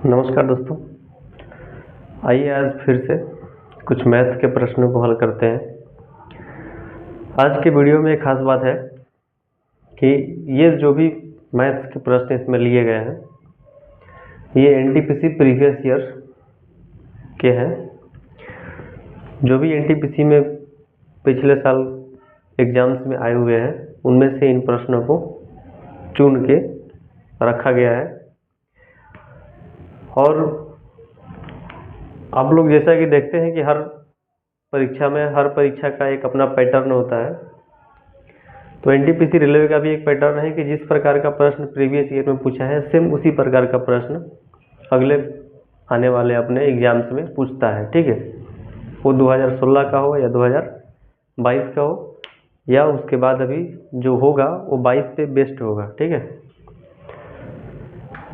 नमस्कार दोस्तों, आइए आज फिर से कुछ मैथ के प्रश्नों को हल करते हैं। आज के वीडियो में एक खास बात है कि ये जो भी मैथ्स के प्रश्न इसमें लिए गए हैं ये एनटीपीसी प्रीवियस ईयर के हैं। जो भी एनटीपीसी में पिछले साल एग्जाम्स में आए हुए हैं उनमें से इन प्रश्नों को चुन के रखा गया है। और आप लोग जैसा कि देखते हैं कि हर परीक्षा का एक अपना पैटर्न होता है। तो एनटीपीसी रेलवे का भी एक पैटर्न है कि जिस प्रकार का प्रश्न प्रीवियस ईयर में पूछा है सेम उसी प्रकार का प्रश्न अगले आने वाले अपने एग्जाम्स में पूछता है। ठीक है, वो 2016 का हो या 2022 का हो या उसके बाद अभी जो होगा वो 22 पे बेस्ड होगा। ठीक है,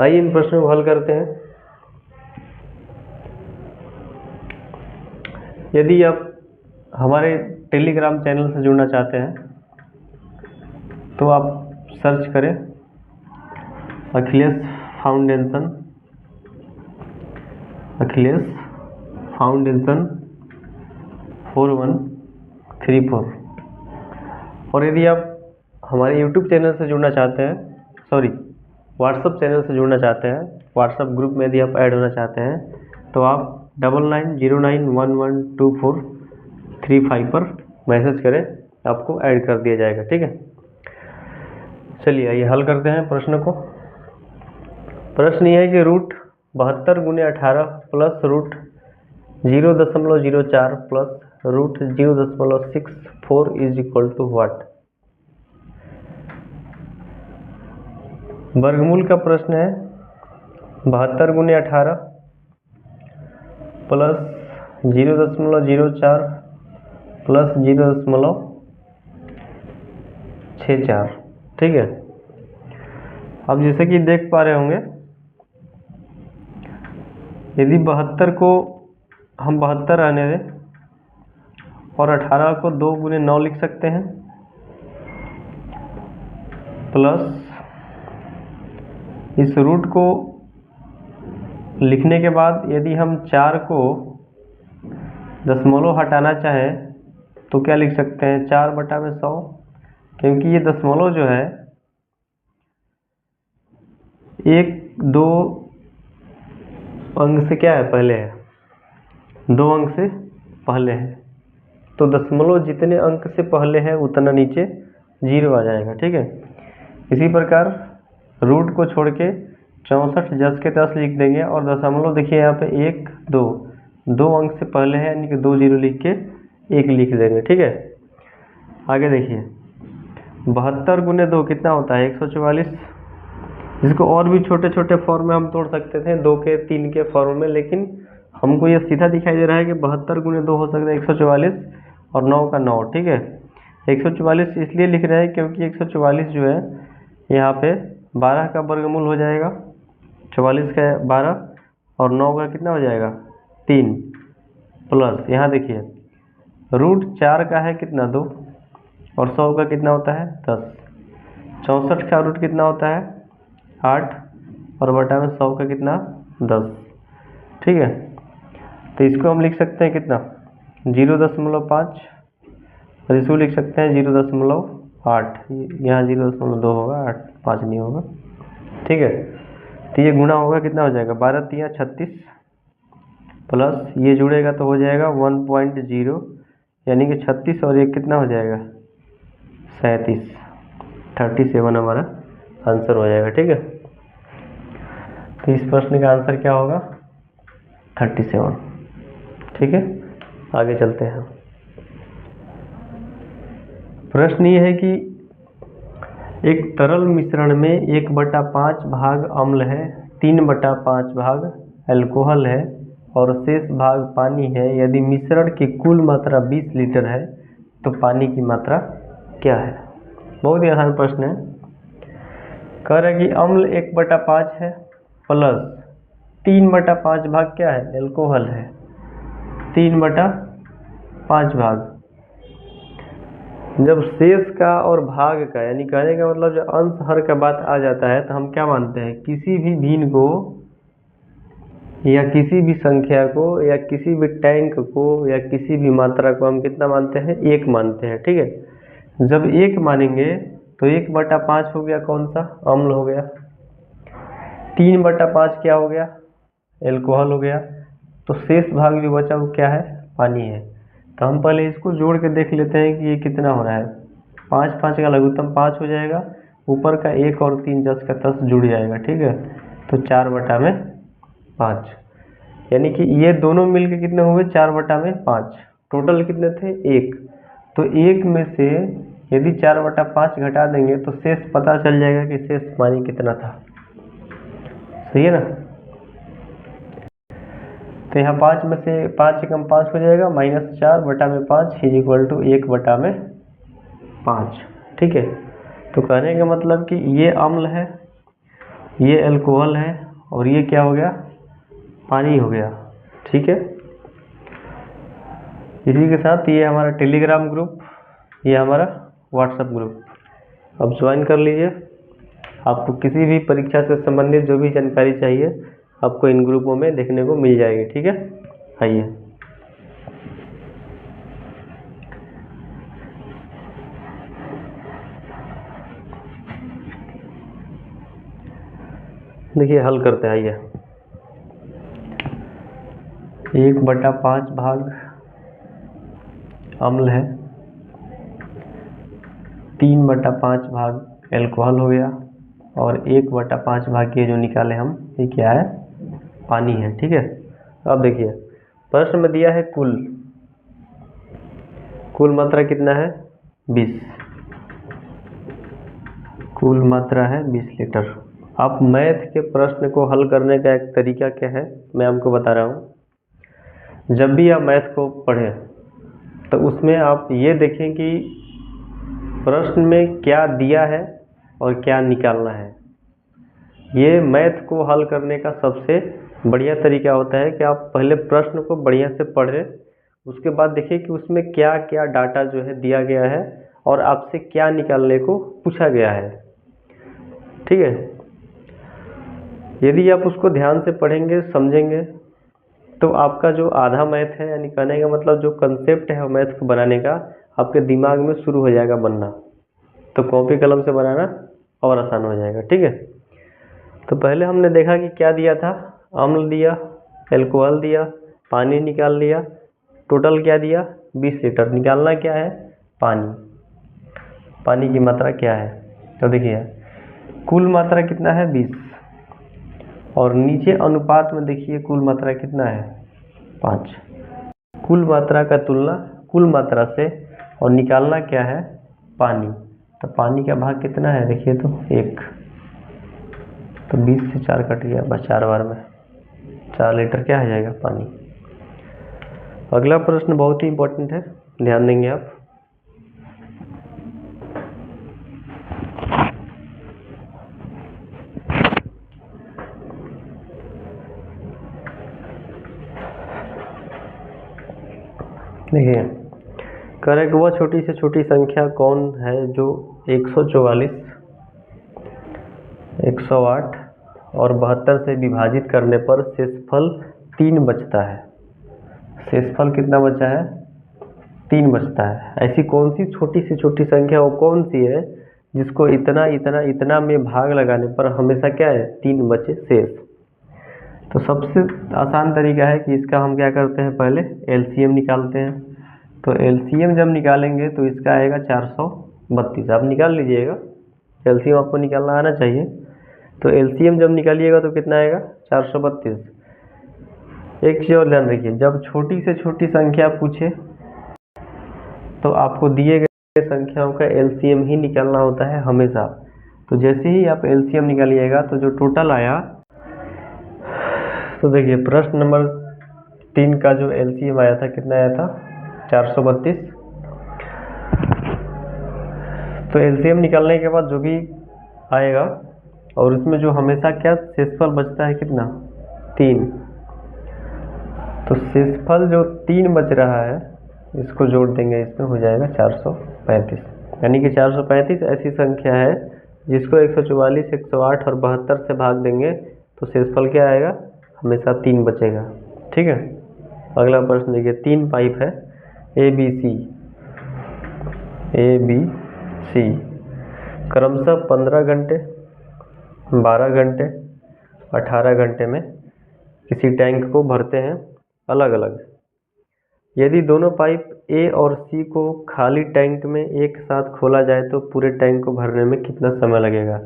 आइए इन प्रश्नों को हल करते हैं। यदि आप हमारे टेलीग्राम चैनल से जुड़ना चाहते हैं तो आप सर्च करें अखिलेश फाउंडेशन 4134। और यदि आप हमारे यूट्यूब चैनल से जुड़ना चाहते हैं, व्हाट्सएप चैनल से जुड़ना चाहते हैं, व्हाट्सएप ग्रुप में यदि आप ऐड होना चाहते हैं तो आप 9909112435 पर मैसेज करें, आपको ऐड कर दिया जाएगा। ठीक है, चलिए आइए हल करते हैं प्रश्न को। प्रश्न ये है कि root 72 × 18 plus root 0.04 plus root 0.64 is equal to what. वर्गमूल का प्रश्न है। 72 × 18 प्लस 0.04 प्लस 0.64। ठीक है, अब जैसे कि देख पा रहे होंगे यदि 72 को हम 72 रहने दें और 18 को 2 × 9 लिख सकते हैं प्लस इस रूट को लिखने के बाद यदि हम 4 को दशमलव हटाना चाहें तो क्या लिख सकते हैं 4/100, क्योंकि ये दशमलव जो है 1-2 अंक से क्या है पहले है, 2 अंक से पहले है, तो दशमलव जितने अंक से पहले है उतना नीचे 0 आ जाएगा। ठीक है, इसी प्रकार रूट को छोड़ के 64 10 के 10 लिख देंगे और दशमलव देखिए यहाँ पे 1-2 अंक से पहले है यानी कि 2 0 लिख के 1 लिख देंगे। ठीक है, आगे देखिए 72 × 2 कितना होता है 144। इसको और भी छोटे छोटे फॉर्म में हम तोड़ सकते थे, 2 के 3 के फॉर्म में, लेकिन हमको ये सीधा दिखाई दे रहा है कि 72 × 2 हो सकता है 144 और 9 का 9। ठीक है, 144 इसलिए लिख रहे हैं क्योंकि 144 जो है यहाँ पे 12 का वर्गमूल हो जाएगा, 44 का 12 और 9 का कितना हो जाएगा 3 प्लस यहाँ देखिए रूट 4 का है कितना 2 और 100 का कितना होता है 10, 64 का रूट कितना होता है 8 और बटा में 100 का कितना 10। ठीक है, तो इसको हम लिख सकते हैं कितना 0.5 और इसको लिख सकते हैं 0.8। यहाँ 0.2 होगा, 5 नहीं होगा। ठीक है, तो ये गुणा होगा कितना हो जाएगा 12 × 36 प्लस ये जुड़ेगा तो हो जाएगा 1.0 यानी कि 36 और 1 कितना हो जाएगा 37, 37 हमारा आंसर हो जाएगा। ठीक है, तो इस प्रश्न का आंसर क्या होगा 37। ठीक है, आगे चलते हैं। प्रश्न ये है कि एक तरल मिश्रण में 1/5 भाग अम्ल है, 3/5 भाग अल्कोहल है और शेष भाग पानी है। यदि मिश्रण की कुल मात्रा 20 लीटर है तो पानी की मात्रा क्या है। बहुत ही आसान प्रश्न है। कह रहे कि अम्ल 1/5 है प्लस 3/5 भाग क्या है अल्कोहल है, 3/5 भाग। जब शेष का और भाग का यानी कहने का मतलब जब अंश हर का बात आ जाता है तो हम क्या मानते हैं किसी भी भिन्न को या किसी भी संख्या को या किसी भी टैंक को या किसी भी मात्रा को हम कितना मानते हैं, 1 मानते हैं। ठीक है, जब 1 मानेंगे तो 1/5 हो गया कौन सा, अम्ल हो गया। 3/5 क्या हो गया, एल्कोहल हो गया। तो शेष भाग जो बचा वो क्या है, पानी है। तो हम पहले इसको जोड़ के देख लेते हैं कि ये कितना हो रहा है। 5 5 का लघुत्तम 5 हो जाएगा, ऊपर का 1 और 3 10 का 10 जुड़ जाएगा। ठीक है, तो 4/5, यानी कि ये दोनों मिलके कितने हुए, 4/5। टोटल कितने थे, 1। तो 1 में से यदि 4/5 घटा देंगे तो शेष पता चल जाएगा कि शेष पानी कितना था। सही है ना। तो यहाँ 5 में से 5 एकम 5 हो जाएगा, -4/5 इज इक्वल टू 1/5। ठीक है, तो कहने का मतलब कि ये अम्ल है, ये अल्कोहल है और ये क्या हो गया, पानी हो गया। ठीक है, इसी के साथ ये हमारा टेलीग्राम ग्रुप, ये हमारा व्हाट्सएप ग्रुप अब ज्वाइन कर लीजिए। आपको किसी भी परीक्षा से संबंधित जो भी जानकारी चाहिए आपको इन ग्रुपों में देखने को मिल जाएगी। ठीक है, आइए देखिए हल करते हैं। आइए, 1/5 भाग अम्ल है, 3/5 भाग एल्कोहल हो गया और 1/5 भाग ये जो निकाले हम, ये क्या है, पानी है। ठीक है, अब देखिए प्रश्न में दिया है कुल मात्रा कितना है, 20। कुल मात्रा है 20 लीटर। अब मैथ के प्रश्न को हल करने का एक तरीका क्या है, मैं आपको बता रहा हूँ। जब भी आप मैथ को पढ़ें तो उसमें आप ये देखें कि प्रश्न में क्या दिया है और क्या निकालना है। ये मैथ को हल करने का सबसे बढ़िया तरीका होता है कि आप पहले प्रश्न को बढ़िया से पढ़ें, उसके बाद देखिए कि उसमें क्या क्या डाटा जो है दिया गया है और आपसे क्या निकालने को पूछा गया है। ठीक है, यदि आप उसको ध्यान से पढ़ेंगे, समझेंगे, तो आपका जो आधा मैथ है, यानी कहने का मतलब जो कंसेप्ट है मैथ को बनाने का, आपके दिमाग में शुरू हो जाएगा बनना। तो कॉपी कलम से बनाना और आसान हो जाएगा। ठीक है, तो पहले हमने देखा कि क्या दिया था, अम्ल दिया, एल्कोहल दिया, पानी निकाल लिया। टोटल क्या दिया, 20 लीटर। निकालना क्या है, पानी की मात्रा क्या है। तो देखिए कुल मात्रा कितना है, 20, और नीचे अनुपात में देखिए कुल मात्रा कितना है, 5। कुल मात्रा का तुलना कुल मात्रा से और निकालना क्या है, पानी। तो पानी का भाग कितना है, देखिए तो 1। तो 20 से 4 कट गया, बस 4 बार में 4 लीटर क्या हो जाएगा, पानी। अगला प्रश्न बहुत ही इंपॉर्टेंट है, ध्यान देंगे आप। देखिए कह रहे कि वह छोटी से छोटी संख्या कौन है जो 144, 108 और 72 से विभाजित करने पर शेषफल 3 बचता है। शेषफल कितना बचा है, 3 बचता है। ऐसी कौन सी छोटी से छोटी संख्या वो कौन सी है जिसको इतना इतना इतना में भाग लगाने पर हमेशा क्या है, 3 बचे शेष। तो सबसे आसान तरीका है कि इसका हम क्या करते हैं, पहले एलसीएम निकालते हैं। तो एलसीएम जब निकालेंगे तो इसका आएगा 432। आप निकाल लीजिएगा, एलसीएम आपको निकालना आना चाहिए। तो एलसीएम जब निकालिएगा तो कितना आएगा, 432। एक चीज़ और ध्यान रखिए, जब छोटी से छोटी संख्या पूछे तो आपको दिए गए संख्याओं का एलसीएम ही निकालना होता है हमेशा। तो जैसे ही आप एलसीएम निकालिएगा तो जो टोटल आया, तो देखिए प्रश्न नंबर 3 का जो एलसीएम आया था कितना आया था, 432। तो एलसीएम निकालने के बाद जो भी आएगा और उसमें जो हमेशा क्या शेषफल बचता है कितना, 3। तो शेषफल जो 3 बच रहा है इसको जोड़ देंगे, इसमें हो जाएगा 435। यानी कि 435 ऐसी संख्या है जिसको 144, 108 और 72 से भाग देंगे तो शेषफल क्या आएगा, हमेशा 3 बचेगा। ठीक है, अगला प्रश्न देखिए, 3 पाइप है ए बी सी क्रमशः 15 घंटे, 12 घंटे, 18 घंटे में किसी टैंक को भरते हैं अलग अलग। यदि दोनों पाइप ए और सी को खाली टैंक में एक साथ खोला जाए तो पूरे टैंक को भरने में कितना समय लगेगा?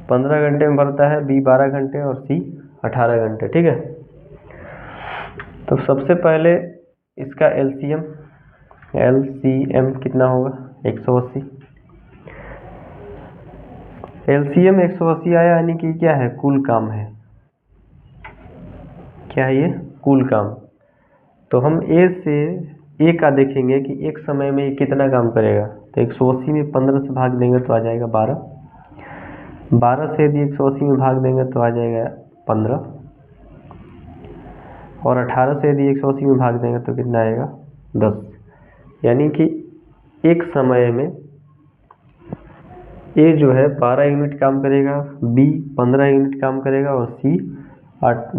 15 घंटे में भरता है, बी 12 घंटे और सी 18 घंटे। ठीक है, तो सबसे पहले इसका एलसीएम कितना होगा? 180। एलसीएम 180 आया, यानी कि क्या है? कुल काम है। क्या है ये? कुल काम। तो हम ए का देखेंगे कि एक समय में ये कितना काम करेगा। तो 180 में 15 से भाग देंगे तो आ जाएगा 12। 12 से यदि 180 में भाग देंगे तो आ जाएगा 15, और 18 से यदि 180 में भाग देंगे तो कितना आएगा? 10। यानी कि एक समय में ए जो है 12 यूनिट काम करेगा, बी 15 यूनिट काम करेगा और सी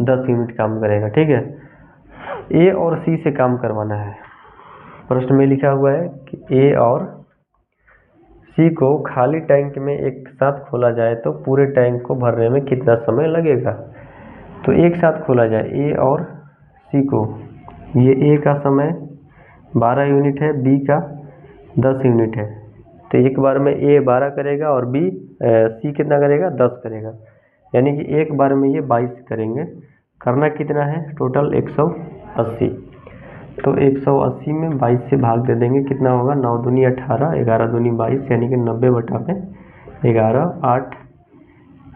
10 यूनिट काम करेगा। ठीक है, ए और सी से काम करवाना है। प्रश्न में लिखा हुआ है कि ए और सी को खाली टैंक में एक साथ खोला जाए तो पूरे टैंक को भरने में कितना समय लगेगा। तो एक साथ खोला जाए ए और सी को, ये ए का समय 12 यूनिट है, बी का 10 यूनिट है। तो एक बार में ए 12 करेगा और सी कितना करेगा? 10 करेगा। यानी कि एक बार में ये 22 करेंगे। करना कितना है? टोटल 180। तो 180 में 22 से भाग दे देंगे, कितना होगा? 9 दूनी 18, 11 दूनी 22, यानी कि 90 बटा में 11, 8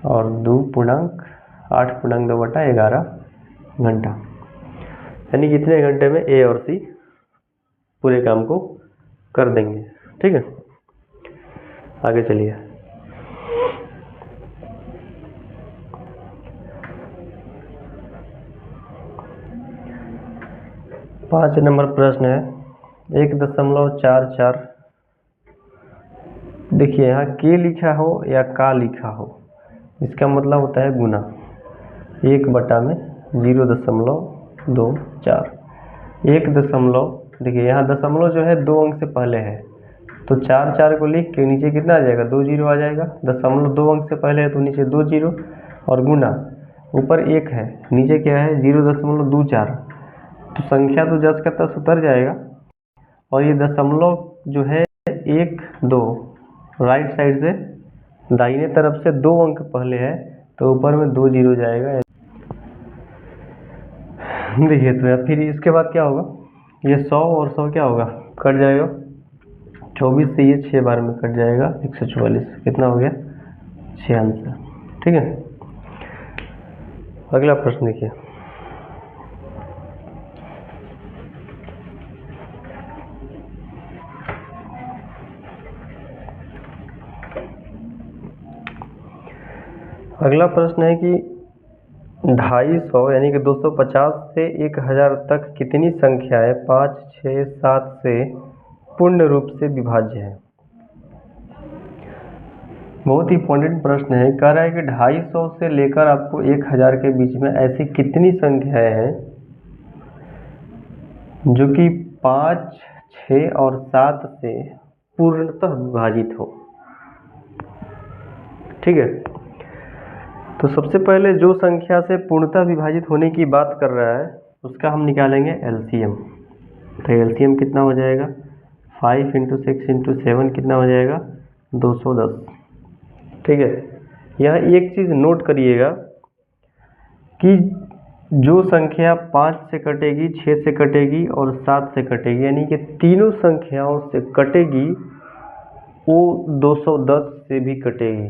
और 2 पूर्णांक 8.2 बटा 11 घंटा। यानी कितने घंटे में ए और सी पूरे काम को कर देंगे। ठीक है, आगे चलिए। पाँच नंबर प्रश्न है 1.44। देखिए, यहाँ के लिखा हो या का लिखा हो, इसका मतलब होता है गुना। 1 बटा में 0.24। 1 दशमलव, देखिए यहाँ दशमलव जो है 2 अंक से पहले है, तो 4 को लिख के नीचे कितना आ जाएगा? 2 जीरो आ जाएगा। दशमलव 2 अंक से पहले है तो नीचे 2 जीरो, और गुना ऊपर 1 है, नीचे क्या है? 0.24। तो संख्या तो जस का तस उतर जाएगा, और ये दशमलव जो है 1 2 राइट साइड से दाहिने तरफ से 2 अंक पहले है, तो ऊपर में 2 जीरो जाएगा। देखिए, तो फिर इसके बाद क्या होगा? ये 100 और 100 क्या होगा? कट जाएगा। 24 से ये 6 बार में कट जाएगा, 144। कितना हो गया? 6 आंसर। ठीक है, अगला प्रश्न देखिए। अगला प्रश्न है कि 250 यानी कि 250 से 1000 तक कितनी संख्याएं 5, 6, 7 से पूर्ण रूप से विभाज्य है? बहुत ही इंपॉर्टेंट प्रश्न है। कह रहा है कि 250 से लेकर आपको 1000 के बीच में ऐसी कितनी संख्याएं हैं जो कि 5, 6 और 7 से पूर्णतः विभाजित हो। ठीक है, तो सबसे पहले जो संख्या से पूर्णतः विभाजित होने की बात कर रहा है उसका हम निकालेंगे एलसीएम। तो एलसीएम कितना हो जाएगा? 5 × 6 × 7 कितना हो जाएगा? 210। ठीक है, यहाँ एक चीज़ नोट करिएगा कि जो संख्या 5 से कटेगी, 6 से कटेगी और 7 से कटेगी, यानी कि तीनों संख्याओं से कटेगी, वो 210 से भी कटेगी।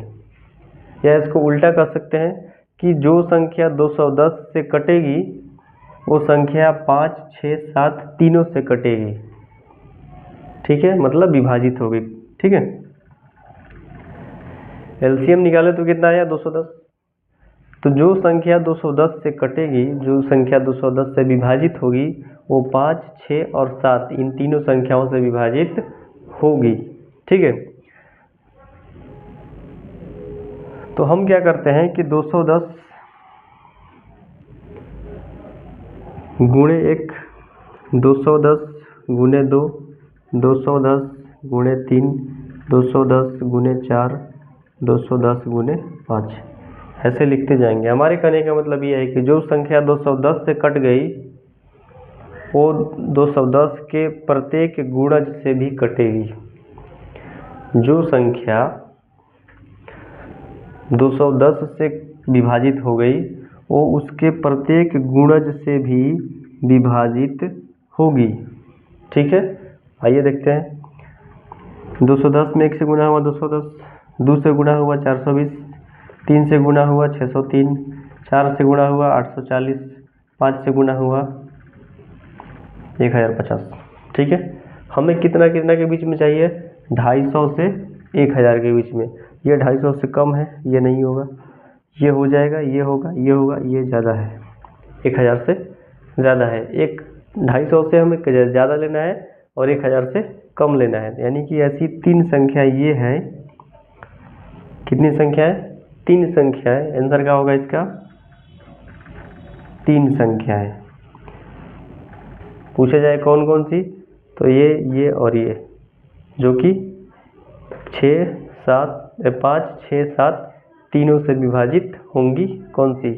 या इसको उल्टा कर सकते हैं कि जो संख्या 210 से कटेगी वो संख्या 5, 6, 7 तीनों से कटेगी। ठीक है, मतलब विभाजित होगी। ठीक है, एलसीएम निकाले तो कितना आया? 210। तो जो संख्या 210 से कटेगी, जो संख्या 210 से विभाजित होगी, वो 5, 6 और 7 इन तीनों संख्याओं से विभाजित होगी। ठीक है, तो हम क्या करते हैं कि 210 गुणे 1 210 गुणे 2 210 गुणे 3 210 गुणे 4 210 गुणे 5 ऐसे लिखते जाएंगे। हमारे कहने का मतलब ये है कि जो संख्या 210 से कट गई वो 210 के प्रत्येक गुणज से भी कटेगी। जो संख्या 210 से विभाजित हो गई वो उसके प्रत्येक गुणज से भी विभाजित होगी। ठीक है, आइए देखते हैं। 210 में 1 से गुणा हुआ 210, 2 से गुणा हुआ 420, 3 से गुणा हुआ 603, 4 से गुणा हुआ 840, 5 से गुणा हुआ 1050। ठीक है, हमें कितना कितना के बीच में चाहिए? 250 से 1000 के बीच में। ये 250 से कम है, ये नहीं होगा, ये हो जाएगा, ये होगा, ये होगा, ये ज़्यादा है, 1000 से ज़्यादा है। 250 से हमें ज़्यादा लेना है और 1000 से कम लेना है, यानी कि ऐसी 3 संख्या ये है। कितनी संख्या है? 3 संख्या है। आंसर क्या होगा इसका? 3 संख्या है। पूछा जाए कौन कौन सी, तो ये और ये, जो कि 5 6 7 तीनों से विभाजित होंगी। कौन सी?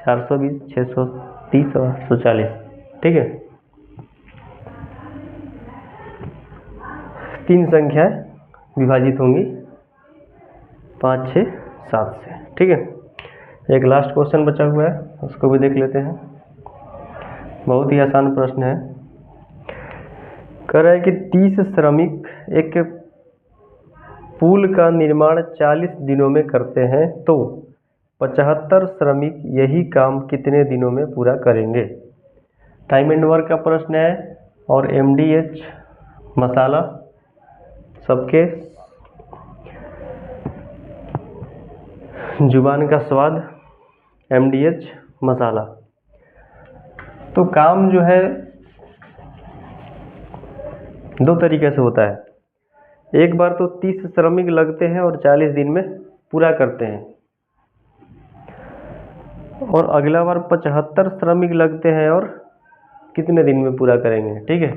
420, 630 और 840। ठीक है, 3 संख्याएं विभाजित होंगी 5 6 7 से। ठीक है, एक लास्ट क्वेश्चन बचा हुआ है, उसको भी देख लेते हैं। बहुत ही आसान प्रश्न है। कह रहा है कि 30 श्रमिक एक पुल का निर्माण 40 दिनों में करते हैं, तो 75 श्रमिक यही काम कितने दिनों में पूरा करेंगे? टाइम एंड वर्क का प्रश्न है और MDH मसाला सबके जुबान का स्वाद, MDH मसाला। तो काम जो है 2 तरीके से होता है। एक बार तो 30 श्रमिक लगते हैं और 40 दिन में पूरा करते हैं, और अगला बार 75 श्रमिक लगते हैं और कितने दिन में पूरा करेंगे। ठीक है,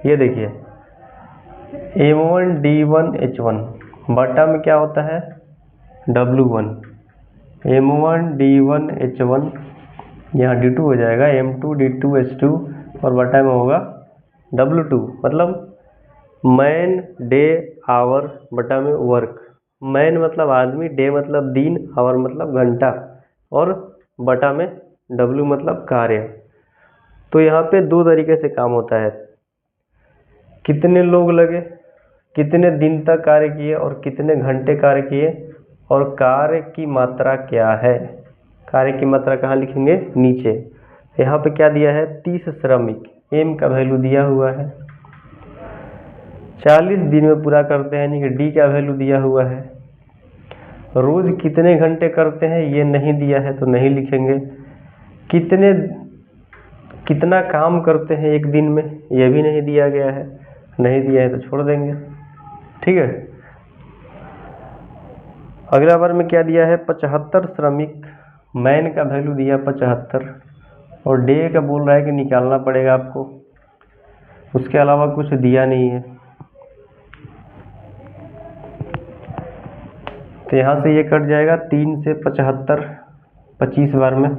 ये देखिए M1 D1 H1 बटा में क्या होता है? W1। M1 D1 H1 यहाँ D2 हो जाएगा, M2 D2 H2 और बटा में होगा W2। मतलब मैन डे आवर बटा में वर्क। मैन मतलब आदमी, डे मतलब दिन, आवर मतलब घंटा, और बटा में W मतलब कार्य। तो यहाँ पे 2 तरीके से काम होता है। कितने लोग लगे, कितने दिन तक कार्य किए और कितने घंटे कार्य किए, और कार्य की मात्रा क्या है। कार्य की मात्रा कहाँ लिखेंगे? नीचे। यहाँ पे क्या दिया है? 30 श्रमिक, M का वैल्यू दिया हुआ है। 40 दिन में पूरा करते हैं, यानी कि D का वैल्यू दिया हुआ है। रोज कितने घंटे करते हैं ये नहीं दिया है तो नहीं लिखेंगे। कितना काम करते हैं एक दिन में ये भी नहीं दिया गया है, नहीं दिया है तो छोड़ देंगे। ठीक है, अगला बार में क्या दिया है? 75 श्रमिक, मैन का वैल्यू दिया 75 और डे का बोल रहा है कि निकालना पड़ेगा आपको, उसके अलावा कुछ दिया नहीं है। तो यहाँ से ये कट जाएगा 3 से 75 25 बार में,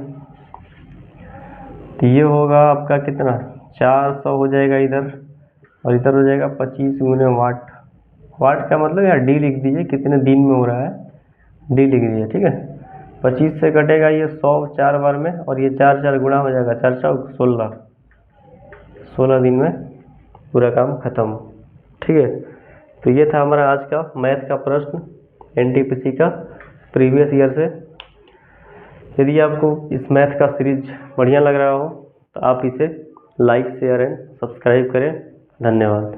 तो ये होगा आपका कितना? 400 हो जाएगा इधर, और इधर हो जाएगा 25 गुने वाट। वाट का मतलब यहाँ D लिख दीजिए, कितने दिन में हो रहा है D लिख दीजिए। ठीक है, 25 से कटेगा ये 100 4 बार में, और ये 4 4 गुणा हो जाएगा, 4 4 16 दिन में पूरा काम खत्म। ठीक है, तो ये था हमारा आज का मैथ का प्रश्न NTPC का प्रीवियस ईयर से। यदि आपको इस मैथ का सीरीज बढ़िया लग रहा हो तो आप इसे लाइक शेयर एंड सब्सक्राइब करें। धन्यवाद।